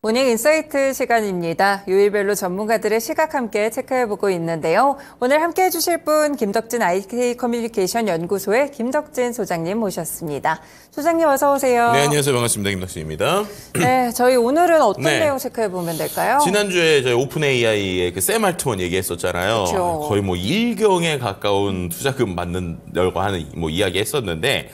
모닝 인사이트 시간입니다. 요일별로 전문가들의 시각 함께 체크해보고 있는데요. 오늘 함께 해주실 분 김덕진 IT 커뮤니케이션 연구소의 김덕진 소장님 모셨습니다. 소장님 어서 오세요. 네, 안녕하세요. 반갑습니다. 김덕진입니다. 네, 저희 오늘은 어떤 내용 체크해보면 될까요? 지난주에 저희 오픈 AI의 그 샘 알트먼 얘기했었잖아요. 그렇죠. 거의 뭐 1경에 가까운 투자금 받는다고 하는 뭐 이야기 했었는데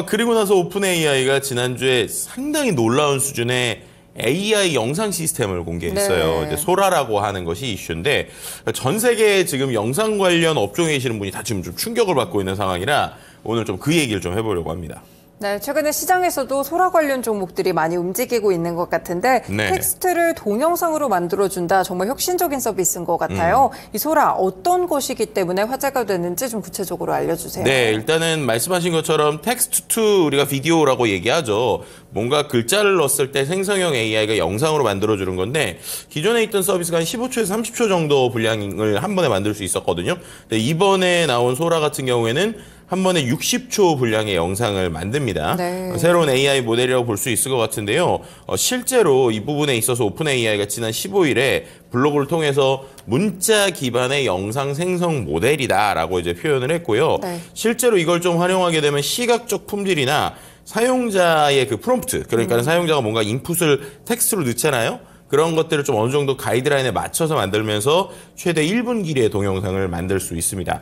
그리고 나서 오픈 AI가 지난주에 상당히 놀라운 수준의 AI 영상 시스템을 공개했어요. 네. 이제 소라라고 하는 것이 이슈인데 전 세계에 지금 영상 관련 업종에 계시는 분이 다 지금 좀 충격을 받고 있는 상황이라 오늘 좀 그 얘기를 좀 해보려고 합니다. 네, 최근에 시장에서도 소라 관련 종목들이 많이 움직이고 있는 것 같은데 네. 텍스트를 동영상으로 만들어준다. 정말 혁신적인 서비스인 것 같아요. 이 소라 어떤 것이기 때문에 화제가 되는지 좀 구체적으로 알려주세요. 네, 일단은 말씀하신 것처럼 텍스트 투 우리가 비디오라고 얘기하죠. 뭔가 글자를 넣었을 때 생성형 AI가 영상으로 만들어주는 건데 기존에 있던 서비스가 한 15초에서 30초 정도 분량을 한 번에 만들 수 있었거든요. 근데 이번에 나온 소라 같은 경우에는 한 번에 60초 분량의 영상을 만듭니다. 네. 새로운 AI 모델이라고 볼 수 있을 것 같은데요. 실제로 이 부분에 있어서 오픈 AI가 지난 15일에 블로그를 통해서 문자 기반의 영상 생성 모델이다라고 이제 표현을 했고요. 네. 실제로 이걸 좀 활용하게 되면 시각적 품질이나 사용자의 그 프롬프트, 그러니까 사용자가 뭔가 인풋을 텍스트로 넣잖아요. 그런 것들을 좀 어느 정도 가이드라인에 맞춰서 만들면서 최대 1분 길이의 동영상을 만들 수 있습니다.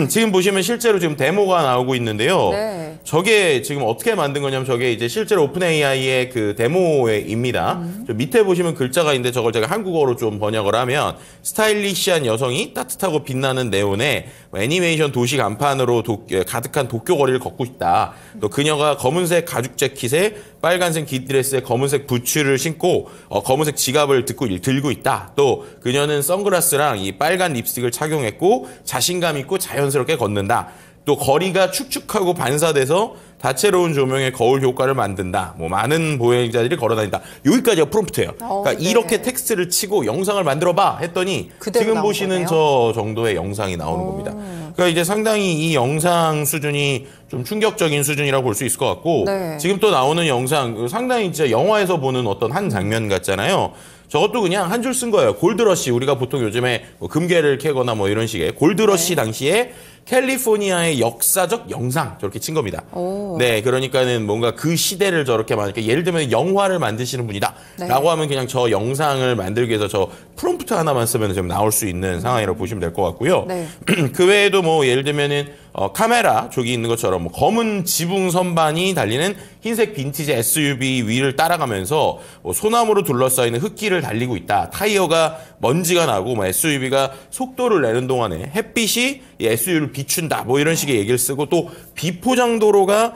지금 보시면 실제로 지금 데모가 나오고 있는데요. 네. 저게 지금 어떻게 만든 거냐면 저게 이제 실제로 오픈 AI의 그 데모입니다. 저 밑에 보시면 글자가 있는데 저걸 제가 한국어로 좀 번역을 하면 스타일리시한 여성이 따뜻하고 빛나는 네온에 애니메이션 도시 간판으로 가득한 도쿄 거리를 걷고 있다. 또 그녀가 검은색 가죽 재킷에 빨간색 깃드레스에 검은색 부츠를 신고 검은색 지갑을 들고 있다. 또 그녀는 선글라스랑 이 빨간 립스틱을 착용했고 자신감 있고 자연스럽게 걷는다. 또 거리가 축축하고 반사돼서 다채로운 조명의 거울 효과를 만든다. 뭐 많은 보행자들이 걸어다닌다. 여기까지가 프롬프트예요. 그러니까 네. 이렇게 텍스트를 치고 영상을 만들어봐 했더니 지금 보시는 거네요. 저 정도의 영상이 나오는 겁니다. 그러니까 이제 상당히 이 영상 수준이 좀 충격적인 수준이라고 볼 수 있을 것 같고 네. 지금 지금 또 나오는 영상 상당히 진짜 영화에서 보는 어떤 한 장면 같잖아요. 저것도 그냥 한 줄 쓴 거예요. 골드러시. 우리가 보통 요즘에 뭐 금괴를 캐거나 뭐 이런 식의 골드러시 당시에 캘리포니아의 역사적 영상 저렇게 친 겁니다. 오. 네, 그러니까는 뭔가 그 시대를 저렇게 만들까 예를 들면 영화를 만드시는 분이다. 네. 라고 하면 그냥 저 영상을 만들기 위해서 저 프롬프트 하나만 쓰면 좀 나올 수 있는 상황이라고 보시면 될 것 같고요. 네. 그 외에도 뭐 예를 들면은 카메라 저기 있는 것처럼 뭐 검은 지붕 선반이 달리는 흰색 빈티지 SUV 위를 따라가면서 뭐 소나무로 둘러싸이는 흙길을 달리고 있다. 타이어가 먼지가 나고 뭐 SUV가 속도를 내는 동안에 햇빛이 이 SUV를 비춘다. 뭐 이런 식의 얘기를 쓰고 또 비포장 도로가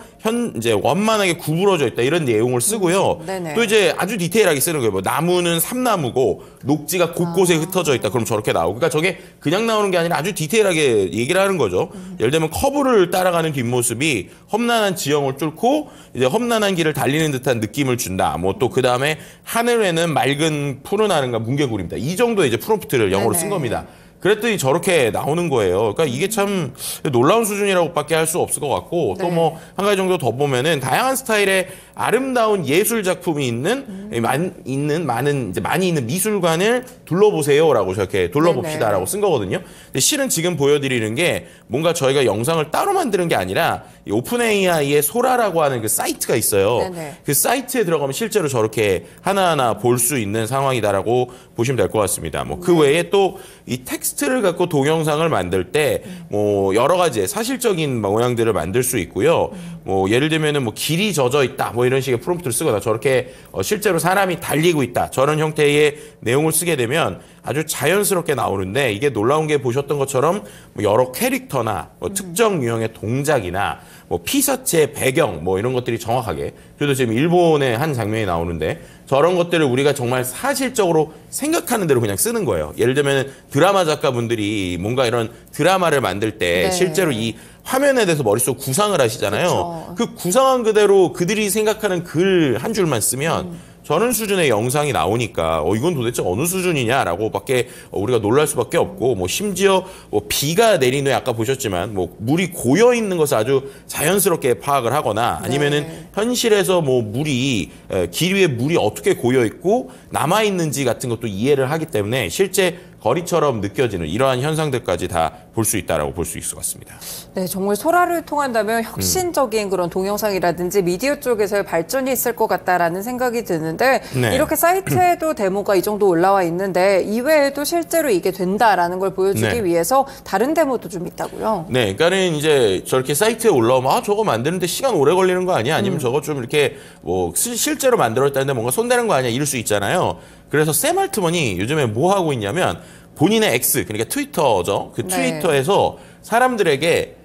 이제 원만하게 구부러져 있다. 이런 내용을 쓰고요. 네네. 또 이제 아주 디테일하게 쓰는 거예요. 뭐 나무는 삼나무고 녹지가 곳곳에 흩어져 있다. 그럼 저렇게 나오고. 그러니까 저게 그냥 나오는 게 아니라 아주 디테일하게 얘기를 하는 거죠. 예를 들면 커브를 따라가는 뒷모습이 험난한 지형을 뚫고 이제 험난한 길을 달리는 듯한 느낌을 준다. 뭐 또 그다음에 하늘에는 맑은 푸른 하늘과 뭉게구름이다. 이 정도의 이제 프롬프트를 영어로 쓴 겁니다. 그랬더니 저렇게 나오는 거예요. 그러니까 이게 참 놀라운 수준이라고밖에 할 수 없을 것 같고 또 뭐 한 가지 정도 더 보면은 다양한 스타일의 아름다운 예술 작품이 많이 있는 미술관을 둘러보세요라고 저렇게 둘러봅시다라고 쓴 거거든요. 근데 실은 지금 보여드리는 게 뭔가 저희가 영상을 따로 만드는 게 아니라 이 오픈 AI의 소라라고 하는 그 사이트가 있어요. 네네. 그 사이트에 들어가면 실제로 저렇게 하나하나 볼 수 있는 상황이다라고 보시면 될 것 같습니다. 뭐 그 외에 또 이 텍스트를 갖고 동영상을 만들 때 뭐 여러 가지 사실적인 모양들을 만들 수 있고요. 뭐 예를 들면은 뭐 길이 젖어 있다 뭐 이런 식의 프롬프트를 쓰거나 저렇게 실제로 사람이 달리고 있다 저런 형태의 내용을 쓰게 되면 아주 자연스럽게 나오는데 이게 놀라운 게 보셨던 것처럼 뭐 여러 캐릭터나 뭐 특정 유형의 동작이나 뭐 피사체 배경 뭐 이런 것들이 정확하게 저도 지금 일본의 한 장면이 나오는데 저런 것들을 우리가 정말 사실적으로 생각하는 대로 그냥 쓰는 거예요. 예를 들면 드라마 작가분들이 뭔가 이런 드라마를 만들 때 실제로 이 화면에 대해서 머릿속 구상을 하시잖아요. 그쵸. 그 구상한 그대로 그들이 생각하는 글 한 줄만 쓰면 저런 수준의 영상이 나오니까 이건 도대체 어느 수준이냐라고밖에 우리가 놀랄 수밖에 없고 뭐 심지어 뭐 비가 내린 후에 아까 보셨지만 뭐 물이 고여 있는 것을 아주 자연스럽게 파악을 하거나 아니면은 현실에서 뭐 물이 길 위에 물이 어떻게 고여 있고 남아 있는지 같은 것도 이해를 하기 때문에 실제 거리처럼 느껴지는 이러한 현상들까지 다 볼 수 있다라고 볼 수 있을 것 같습니다. 네, 정말 소라를 통한다면 혁신적인 그런 동영상이라든지 미디어 쪽에서의 발전이 있을 것 같다라는 생각이 드는데 네. 이렇게 사이트에도 데모가 이 정도 올라와 있는데 이외에도 실제로 이게 된다라는 걸 보여주기 네. 위해서 다른 데모도 좀 있다고요? 네, 그러니까는 이제 저렇게 사이트에 올라오면 저거 만드는데 시간 오래 걸리는 거 아니야? 아니면 저거 좀 이렇게 뭐 실제로 만들었다는데 뭔가 손대는 거 아니야? 이럴 수 있잖아요. 그래서 샘 알트먼이 요즘에 뭐 하고 있냐면 본인의 X, 그러니까 트위터죠. 그 트위터에서 사람들에게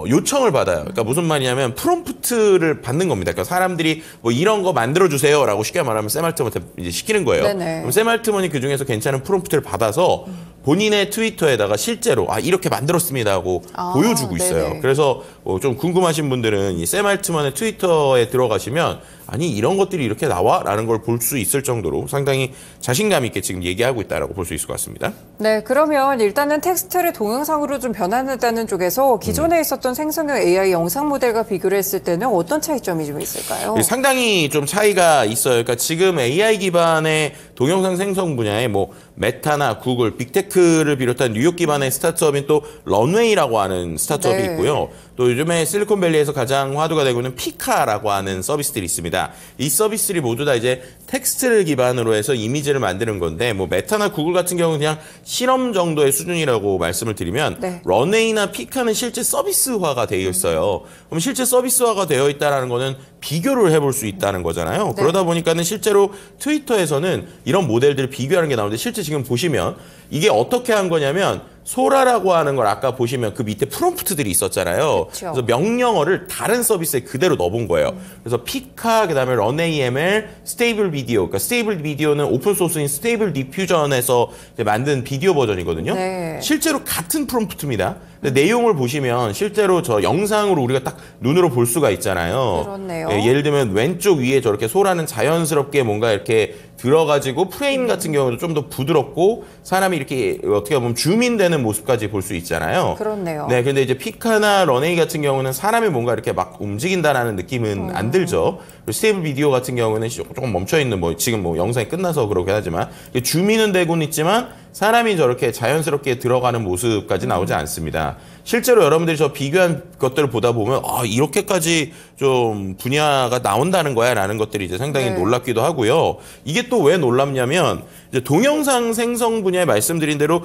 요청을 받아요. 그러니까 무슨 말이냐면 프롬프트를 받는 겁니다. 그러니까 사람들이 뭐 이런 거 만들어주세요라고 쉽게 말하면 샘 알트먼한테 이제 시키는 거예요. 네네. 그럼 샘 알트먼이 그 중에서 괜찮은 프롬프트를 받아서 본인의 트위터에다가 실제로 이렇게 만들었습니다 하고 보여주고 있어요. 네네. 그래서 좀 궁금하신 분들은 이 샘 알트먼의 트위터에 들어가시면 아니 이런 것들이 이렇게 나와라는 걸 볼 수 있을 정도로 상당히 자신감 있게 지금 얘기하고 있다라고 볼 수 있을 것 같습니다. 네, 그러면 일단은 텍스트를 동영상으로 좀 변환했다는 쪽에서 기존에 있었던 생성형 AI 영상 모델과 비교를 했을 때는 어떤 차이점이 좀 있을까요? 상당히 좀 차이가 있어요. 그러니까 지금 AI 기반의 동영상 생성 분야에 뭐 메타나 구글, 빅테크를 비롯한 뉴욕 기반의 스타트업인 또 런웨이라고 하는 스타트업이 네. 있고요. 또 요즘에 실리콘밸리에서 가장 화두가 되고 있는 피카라고 하는 서비스들이 있습니다. 이 서비스들이 모두 다 이제 텍스트를 기반으로 해서 이미지를 만드는 건데 뭐 메타나 구글 같은 경우는 그냥 실험 정도의 수준이라고 말씀을 드리면 런웨이나 피카는 실제 서비스화가 되어 있어요. 그럼 실제 서비스화가 되어 있다는 거는 비교를 해볼 수 있다는 거잖아요. 그러다 보니까는 실제로 트위터에서는 이런 모델들을 비교하는 게 나오는데 실제 지금 보시면 이게 어떻게 한 거냐면 소라라고 하는 걸 아까 보시면 그 밑에 프롬프트들이 있었잖아요. 그쵸. 그래서 명령어를 다른 서비스에 그대로 넣어본 거예요. 그래서 피카, 그다음에 런AML, 스테이블 비디오. 그러니까 스테이블 비디오는 오픈 소스인 스테이블 디퓨전에서 만든 비디오 버전이거든요. 네. 실제로 같은 프롬프트입니다. 근데 내용을 보시면 실제로 저 영상으로 우리가 딱 눈으로 볼 수가 있잖아요. 그렇네요. 예를 들면 왼쪽 위에 저렇게 소라는 자연스럽게 뭔가 이렇게 들어가지고 프레임 같은 경우도 좀 더 부드럽고 사람이 이렇게 어떻게 보면 줌인되는 모습까지 볼 수 있잖아요. 그렇네요. 네, 근데 이제 피카나 런웨이 같은 경우는 사람이 뭔가 이렇게 막 움직인다라는 느낌은 안 들죠. 그리고 스테이블 비디오 같은 경우는 조금 멈춰 있는 뭐 지금 뭐 영상이 끝나서 그러긴 하지만 줌인은 되고는 있지만 사람이 저렇게 자연스럽게 들어가는 모습까지 나오지 않습니다. 실제로 여러분들이 저 비교한 것들을 보다 보면 이렇게까지 좀 분야가 나온다는 거야 라는 것들이 이제 상당히 놀랍기도 하고요. 이게 또 왜 놀랍냐면 이제 동영상 생성 분야에 말씀드린 대로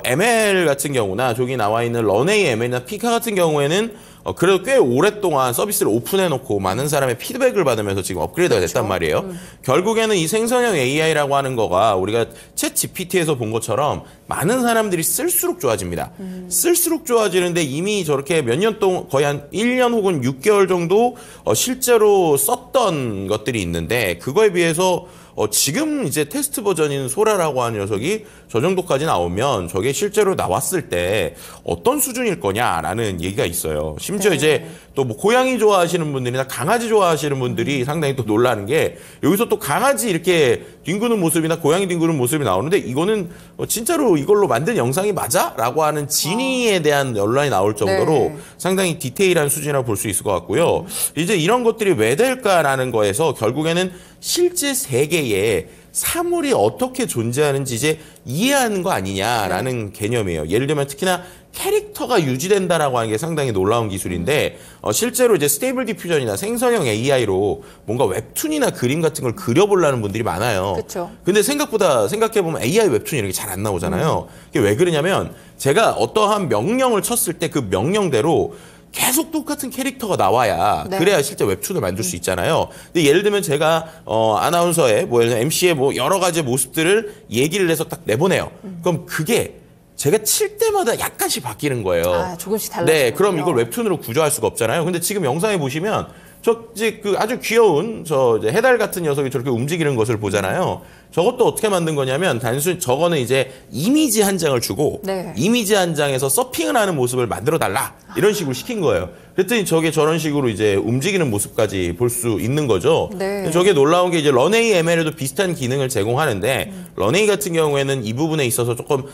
ML 같은 경우나 저기 나와 있는 런AML이나 피카 같은 경우에는 그래도 꽤 오랫동안 서비스를 오픈해놓고 많은 사람의 피드백을 받으면서 지금 업그레이드가 됐단 말이에요. 결국에는 이 생성형 AI라고 하는 거가 우리가 챗 GPT에서 본 것처럼 많은 사람들이 쓸수록 좋아집니다. 쓸수록 좋아지는데 이미 저렇게 몇 년 동안 거의 한 1년 혹은 6개월 정도 실제로 썼던 것들이 있는데 그거에 비해서 지금 이제 테스트 버전인 소라라고 하는 녀석이 저 정도까지 나오면 저게 실제로 나왔을 때 어떤 수준일 거냐라는 얘기가 있어요. 심지어 이제 또 뭐 고양이 좋아하시는 분들이나 강아지 좋아하시는 분들이 상당히 또 놀라는 게 여기서 또 강아지 이렇게 뒹구는 모습이나 고양이 뒹구는 모습이 나오는데 이거는 진짜로 이걸로 만든 영상이 맞아? 라고 하는 진위에 대한 논란이 나올 정도로 상당히 디테일한 수준이라고 볼 수 있을 것 같고요. 이제 이런 것들이 왜 될까라는 거에서 결국에는 실제 세계에 사물이 어떻게 존재하는지 이제 이해하는 거 아니냐라는 개념이에요. 예를 들면 특히나 캐릭터가 유지된다라고 하는 게 상당히 놀라운 기술인데 실제로 이제 스테이블 디퓨전이나 생성형 AI로 뭔가 웹툰이나 그림 같은 걸 그려보려는 분들이 많아요. 그쵸. 근데 생각보다 생각해보면 AI 웹툰이 이렇게 잘 안 나오잖아요. 이게 왜 그러냐면 제가 어떠한 명령을 쳤을 때 그 명령대로 계속 똑같은 캐릭터가 나와야 그래야 실제 웹툰을 만들 수 있잖아요. 근데 예를 들면 제가 아나운서의 뭐 예를 들면 MC의 뭐 여러 가지 모습들을 얘기를 해서 딱 내보내요. 그럼 그게 제가 칠 때마다 약간씩 바뀌는 거예요. 조금씩 달라지죠. 네, 그럼 이걸 웹툰으로 구조할 수가 없잖아요. 근데 지금 영상에 보시면 이제 그 아주 귀여운 이제 해달 같은 녀석이 저렇게 움직이는 것을 보잖아요. 저것도 어떻게 만든 거냐면 저거는 이제 이미지 한 장을 주고 이미지 한 장에서 서핑을 하는 모습을 만들어 달라 이런 식으로 시킨 거예요. 그랬더니 저게 저런 식으로 이제 움직이는 모습까지 볼 수 있는 거죠. 네. 저게 놀라운 게 이제 런웨이 ML에도 비슷한 기능을 제공하는데 런웨이 같은 경우에는 이 부분에 있어서 조금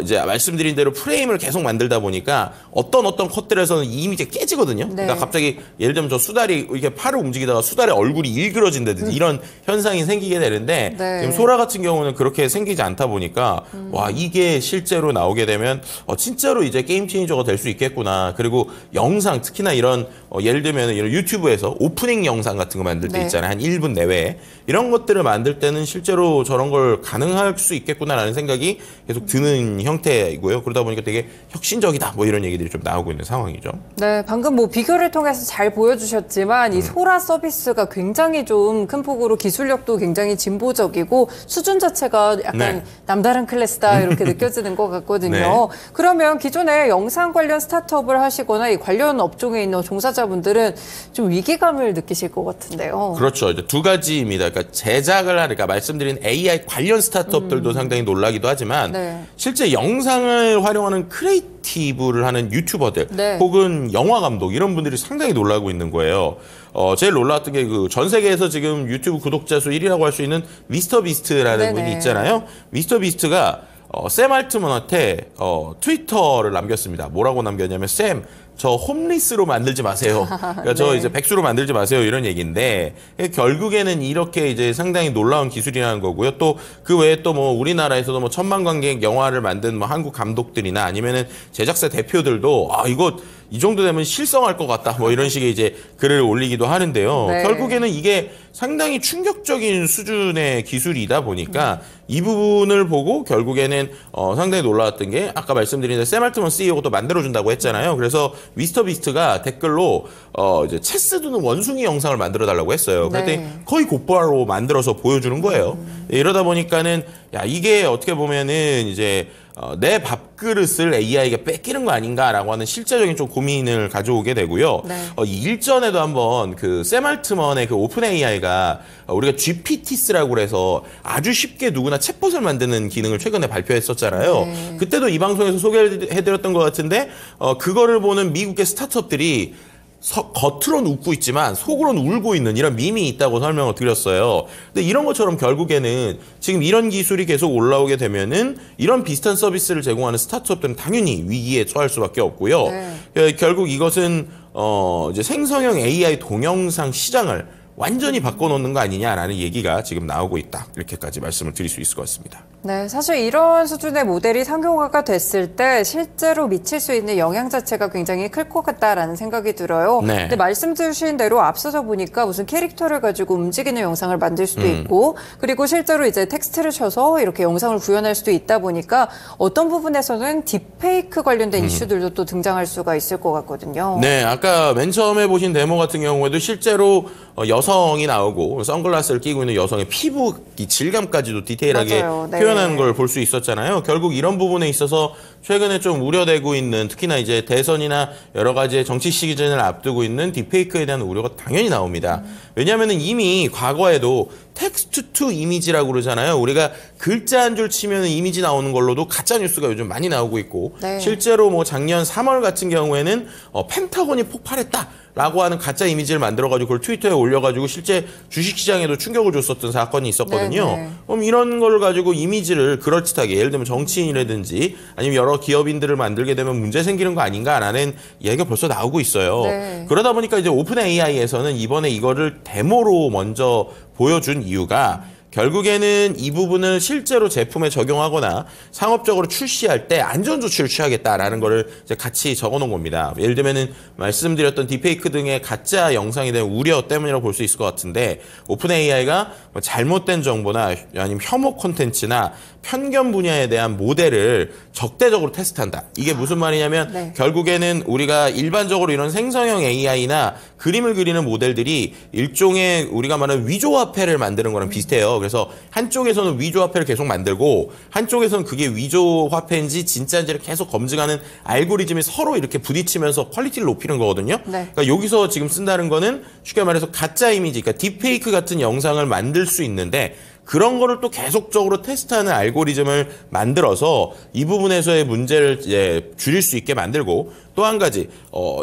이제 말씀드린 대로 프레임을 계속 만들다 보니까 어떤 컷들에서는 이 이미지가 깨지거든요. 네. 그러니까 갑자기 예를 들면 저 수달이 이렇게 팔을 움직이다가 수달의 얼굴이 일그러진다든지 이런 현상이 생기게 되는데 네. 지금 소라 같은 경우는 그렇게 생기지 않다 보니까 와 이게 실제로 나오게 되면 진짜로 이제 게임 체인저가 될 수 있겠구나. 그리고 영상 특히나 이런 예를 들면 이런 유튜브에서 오프닝 영상 같은 거 만들 때 네. 있잖아요. 한 1분 내외에 이런 것들을 만들 때는 실제로 저런 걸 가능할 수 있겠구나라는 생각이 계속 드는 형태이고요. 그러다 보니까 되게 혁신적이다 뭐 이런 얘기들이 좀 나오고 있는 상황이죠. 네, 방금 뭐 비교를 통해서 잘 보여주셨지만 이 소라 서비스가 굉장히 좀 큰 폭으로 기술력도 굉장히 진보적이고 수준 자체가 약간 네. 남다른 클래스다 이렇게 느껴지는 것 같거든요. 네. 그러면 기존에 영상 관련 스타트업을 하시거나 이 관련 업종에 있는 종사자분들은 좀 위기감을 느끼실 것 같은데요. 그렇죠. 이제 두 가지입니다. 그러니까 제작을 하니까 말씀드린 AI 관련 스타트업들도 상당히 놀라기도 하지만 네. 실제 영상을 활용하는 크리에이티브를 하는 유튜버들 네. 혹은 영화 감독 이런 분들이 상당히 놀라고 있는 거예요. 제일 놀라웠던 게 그 전 세계에서 지금 유튜브 구독자 수 1위라고 할 수 있는 미스터 비스트라는 네네. 분이 있잖아요. 미스터 비스트가 샘 알트먼한테 트위터를 남겼습니다. 뭐라고 남겼냐면 샘, 저 홈리스로 만들지 마세요. 그러니까 저 네. 이제 백수로 만들지 마세요. 이런 얘기인데 결국에는 이렇게 이제 상당히 놀라운 기술이라는 거고요. 또 그 외에 또 뭐 우리나라에서도 뭐 천만 관객 영화를 만든 뭐 한국 감독들이나 아니면은 제작사 대표들도 이거 이 정도 되면 실성할 것 같다. 뭐 이런 식의 이제 글을 올리기도 하는데요. 네. 결국에는 이게 상당히 충격적인 수준의 기술이다 보니까 이 부분을 보고 결국에는 상당히 놀라웠던 게 아까 말씀드린 샘 알트먼 CEO가 또 만들어준다고 했잖아요. 그래서 미스터 비스트가 댓글로 이제 체스 두는 원숭이 영상을 만들어 달라고 했어요. 그랬더니 네. 거의 곧바로 만들어서 보여주는 거예요. 이러다 보니까는 야 이게 어떻게 보면은 이제 내 밥그릇을 AI가 뺏기는 거 아닌가라고 하는 실제적인 좀 고민을 가져오게 되고요. 네. 이 일전에도 한번 그 샘 알트먼의 그 오픈 AI가 우리가 GPT스라고 그래서 아주 쉽게 누구나 챗봇을 만드는 기능을 최근에 발표했었잖아요. 네. 그때도 이 방송에서 소개해드렸던 것 같은데 그거를 보는 미국의 스타트업들이 겉으로는 웃고 있지만 속으로는 울고 있는 이런 밈이 있다고 설명을 드렸어요. 근데 이런 것처럼 결국에는 지금 이런 기술이 계속 올라오게 되면은 이런 비슷한 서비스를 제공하는 스타트업들은 당연히 위기에 처할 수밖에 없고요. 네. 결국 이것은 이제 생성형 AI 동영상 시장을 완전히 바꿔놓는 거 아니냐라는 얘기가 지금 나오고 있다. 이렇게까지 말씀을 드릴 수 있을 것 같습니다. 네, 사실 이런 수준의 모델이 상용화가 됐을 때 실제로 미칠 수 있는 영향 자체가 굉장히 클 것 같다라는 생각이 들어요. 네. 근데 말씀 주신 대로 앞서서 보니까 무슨 캐릭터를 가지고 움직이는 영상을 만들 수도 있고 그리고 실제로 이제 텍스트를 쳐서 이렇게 영상을 구현할 수도 있다 보니까 어떤 부분에서는 딥페이크 관련된 이슈들도 또 등장할 수가 있을 것 같거든요. 네, 아까 맨 처음에 보신 데모 같은 경우에도 실제로 여성이 나오고 선글라스를 끼고 있는 여성의 피부 질감까지도 디테일하게 맞아요. 네. 표현하는 걸 볼 수 있었잖아요. 결국 이런 부분에 있어서 최근에 좀 우려되고 있는 특히나 이제 대선이나 여러 가지의 정치 시즌을 앞두고 있는 딥페이크에 대한 우려가 당연히 나옵니다. 왜냐하면 이미 과거에도 텍스트 투 이미지라고 그러잖아요. 우리가 글자 한 줄 치면 이미지 나오는 걸로도 가짜 뉴스가 요즘 많이 나오고 있고 네. 실제로 뭐 작년 3월 같은 경우에는 펜타곤이 폭발했다. 라고 하는 가짜 이미지를 만들어가지고 그걸 트위터에 올려가지고 실제 주식시장에도 충격을 줬었던 사건이 있었거든요. 네네. 그럼 이런 걸 가지고 이미지를 그럴듯하게 예를 들면 정치인이라든지 아니면 여러 기업인들을 만들게 되면 문제 생기는 거 아닌가라는 이야기가 벌써 나오고 있어요. 네. 그러다 보니까 이제 오픈 AI에서는 이번에 이거를 데모로 먼저 보여준 이유가 결국에는 이 부분을 실제로 제품에 적용하거나 상업적으로 출시할 때 안전 조치를 취하겠다라는 거를 이제 같이 적어놓은 겁니다. 예를 들면은 말씀드렸던 딥페이크 등의 가짜 영상에 대한 우려 때문이라고 볼 수 있을 것 같은데 오픈 AI가 잘못된 정보나 아니면 혐오 콘텐츠나 편견 분야에 대한 모델을 적대적으로 테스트한다. 이게 무슨 말이냐면 네. 결국에는 우리가 일반적으로 이런 생성형 AI나 그림을 그리는 모델들이 일종의 우리가 말하는 위조화폐를 만드는 거랑 비슷해요. 그래서 한쪽에서는 위조화폐를 계속 만들고 한쪽에서는 그게 위조화폐인지 진짜인지를 계속 검증하는 알고리즘이 서로 이렇게 부딪히면서 퀄리티를 높이는 거거든요. 네. 그러니까 여기서 지금 쓴다는 거는 쉽게 말해서 가짜 이미지, 그러니까 딥페이크 같은 영상을 만들 수 있는데 그런 거를 또 계속적으로 테스트하는 알고리즘을 만들어서 이 부분에서의 문제를 이제 줄일 수 있게 만들고, 또 한 가지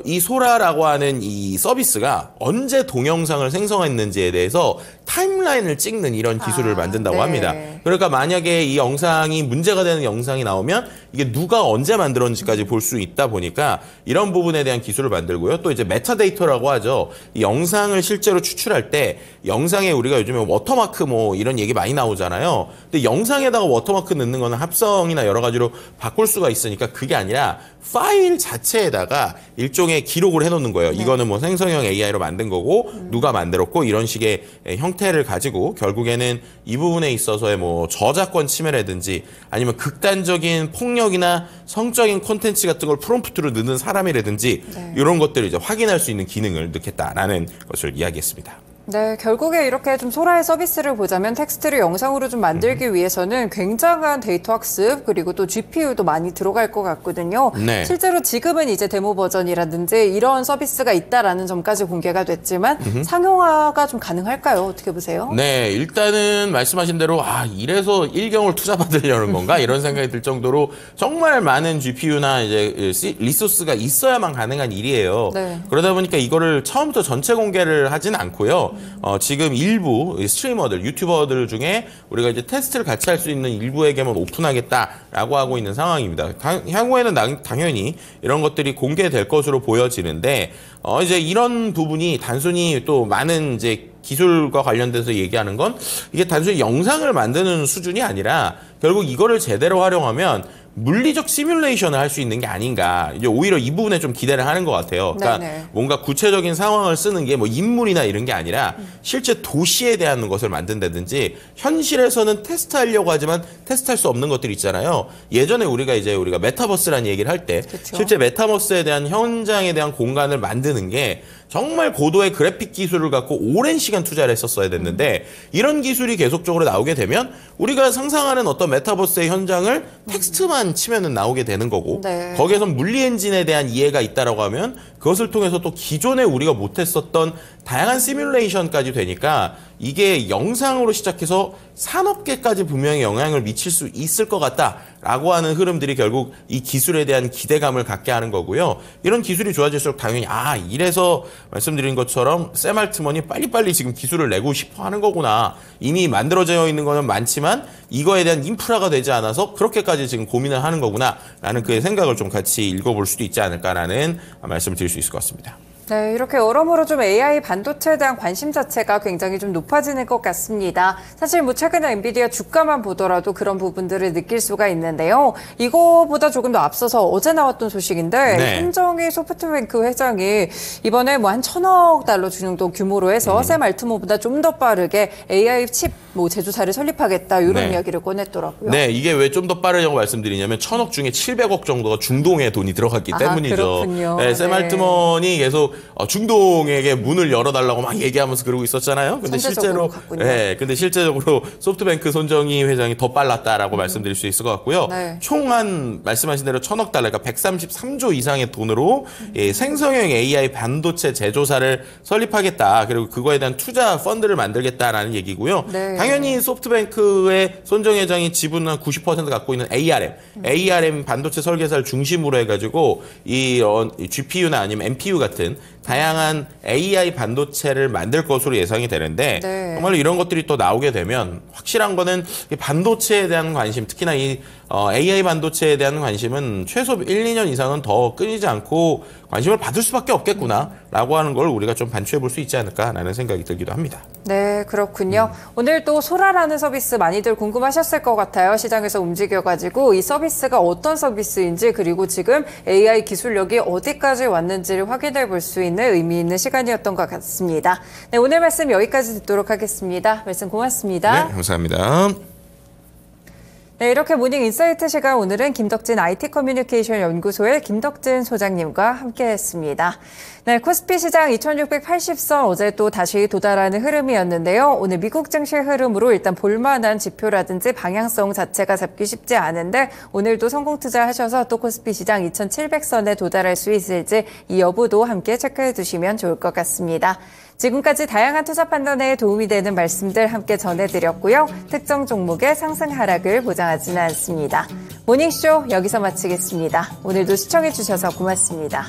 이 소라라고 하는 이 서비스가 언제 동영상을 생성했는지에 대해서 타임라인을 찍는 이런 기술을 만든다고 네. 합니다. 그러니까 만약에 이 영상이 문제가 되는 영상이 나오면 이게 누가 언제 만들었는지까지 볼 수 있다 보니까 이런 부분에 대한 기술을 만들고요. 또 이제 메타데이터라고 하죠. 이 영상을 실제로 추출할 때 영상에 우리가 요즘에 워터마크 뭐 이런 얘기 많이 나오잖아요. 근데 영상에다가 워터마크 넣는 거는 합성이나 여러 가지로 바꿀 수가 있으니까 그게 아니라 파일 자체에다가 일종의 기록을 해놓는 거예요. 이거는 뭐 생성형 AI로 만든 거고 누가 만들었고 이런 식의 형태를 가지고 결국에는 이 부분에 있어서의 뭐 저작권 침해라든지 아니면 극단적인 폭력이나 성적인 콘텐츠 같은 걸 프롬프트로 넣는 사람이라든지 이런 것들을 이제 확인할 수 있는 기능을 넣겠다라는 것을 이야기했습니다. 네, 결국에 이렇게 좀 소라의 서비스를 보자면 텍스트를 영상으로 좀 만들기 위해서는 굉장한 데이터 학습 그리고 또 GPU도 많이 들어갈 것 같거든요. 네. 실제로 지금은 이제 데모 버전이라든지 이런 서비스가 있다라는 점까지 공개가 됐지만 상용화가 좀 가능할까요? 어떻게 보세요? 네, 일단은 말씀하신 대로 이래서 일경을 투자받으려는 건가 이런 생각이 들 정도로 정말 많은 GPU나 이제 리소스가 있어야만 가능한 일이에요. 네. 그러다 보니까 이거를 처음부터 전체 공개를 하진 않고요. 지금 일부 스트리머들, 유튜버들 중에 우리가 이제 테스트를 같이 할 수 있는 일부에게만 오픈하겠다라고 하고 있는 상황입니다. 향후에는 당연히 이런 것들이 공개될 것으로 보여지는데, 이제 이런 부분이 단순히 또 많은 이제 기술과 관련돼서 얘기하는 건 이게 단순히 영상을 만드는 수준이 아니라 결국 이거를 제대로 활용하면 물리적 시뮬레이션을 할 수 있는 게 아닌가. 이제 오히려 이 부분에 좀 기대를 하는 것 같아요. 그러니까 네네. 뭔가 구체적인 상황을 쓰는 게 뭐 인물이나 이런 게 아니라 실제 도시에 대한 것을 만든다든지 현실에서는 테스트하려고 하지만 테스트할 수 없는 것들이 있잖아요. 예전에 우리가 메타버스라는 얘기를 할 때 실제 메타버스에 대한 현장에 대한 공간을 만드는 게 정말 고도의 그래픽 기술을 갖고 오랜 시간 투자를 했었어야 됐는데 이런 기술이 계속적으로 나오게 되면 우리가 상상하는 어떤 메타버스의 현장을 텍스트만 치면은 나오게 되는 거고 네. 거기에서 물리 엔진에 대한 이해가 있다라고 하면 그것을 통해서 또 기존에 우리가 못했었던 다양한 시뮬레이션까지 되니까 이게 영상으로 시작해서 산업계까지 분명히 영향을 미칠 수 있을 것 같다라고 하는 흐름들이 결국 이 기술에 대한 기대감을 갖게 하는 거고요. 이런 기술이 좋아질수록 당연히 이래서 말씀드린 것처럼 샘 알트먼이 빨리빨리 지금 기술을 내고 싶어 하는 거구나. 이미 만들어져 있는 거는 많지만 이거에 대한 인프라가 되지 않아서 그렇게까지 지금 고민을 하는 거구나 라는 그의 생각을 좀 같이 읽어볼 수도 있지 않을까라는 말씀을 드릴 수 있을 것 같습니다. 네, 이렇게 여러모로 좀 AI 반도체에 대한 관심 자체가 굉장히 좀 높아지는 것 같습니다. 사실 뭐 최근에 엔비디아 주가만 보더라도 그런 부분들을 느낄 수가 있는데요. 이거보다 조금 더 앞서서 어제 나왔던 소식인데 네. 한정희 소프트뱅크 회장이 이번에 뭐 한 1,000억 달러 정도 규모로 해서 샘 알트먼보다 좀 더 빠르게 AI 칩 뭐 제조사를 설립하겠다 이런 네. 이야기를 꺼냈더라고요. 네, 이게 왜 좀 더 빠르냐고 말씀드리냐면 1,000억 중에 700억 정도가 중동에 돈이 들어갔기 때문이죠. 그렇군요. 네, 샘 네. 알트먼이 계속 중동에게 문을 열어달라고 막 얘기하면서 그러고 있었잖아요. 근데 선제적으로 실제로 갔군요. 근데 실제적으로 소프트뱅크 손정희 회장이 더 빨랐다라고 말씀드릴 수 있을 것 같고요. 네. 총 한 말씀하신 대로 1,000억 달러, 그러니까 133조 이상의 돈으로 생성형 AI 반도체 제조사를 설립하겠다. 그리고 그거에 대한 투자 펀드를 만들겠다라는 얘기고요. 네. 당연히 소프트뱅크의 손정 회장이 지분 한 90% 갖고 있는 ARM 반도체 설계사를 중심으로 해가지고 이 GPU나 아니면 NPU 같은 다양한 AI 반도체를 만들 것으로 예상이 되는데 네. 정말로 이런 것들이 또 나오게 되면 확실한 거는 이 반도체에 대한 관심, 특히나 이 AI 반도체에 대한 관심은 최소 1, 2년 이상은 더 끊이지 않고 관심을 받을 수밖에 없겠구나라고 하는 걸 우리가 좀 반추해 볼 수 있지 않을까라는 생각이 들기도 합니다. 네, 그렇군요. 오늘 또 소라라는 서비스 많이들 궁금하셨을 것 같아요. 시장에서 움직여가지고 이 서비스가 어떤 서비스인지 그리고 지금 AI 기술력이 어디까지 왔는지를 확인해 볼 수 있는 의미 있는 시간이었던 것 같습니다. 네, 오늘 말씀 여기까지 듣도록 하겠습니다. 말씀 고맙습니다. 네, 감사합니다. 네, 이렇게 모닝 인사이트 시간 오늘은 김덕진 IT 커뮤니케이션 연구소의 김덕진 소장님과 함께했습니다. 네, 코스피 시장 2680선 어제 또 다시 도달하는 흐름이었는데요. 오늘 미국 증시 흐름으로 일단 볼만한 지표라든지 방향성 자체가 잡기 쉽지 않은데 오늘도 성공 투자하셔서 또 코스피 시장 2700선에 도달할 수 있을지 이 여부도 함께 체크해 두시면 좋을 것 같습니다. 지금까지 다양한 투자 판단에 도움이 되는 말씀들 함께 전해드렸고요. 특정 종목의 상승 하락을 보장하지는 않습니다. 모닝쇼 여기서 마치겠습니다. 오늘도 시청해주셔서 고맙습니다.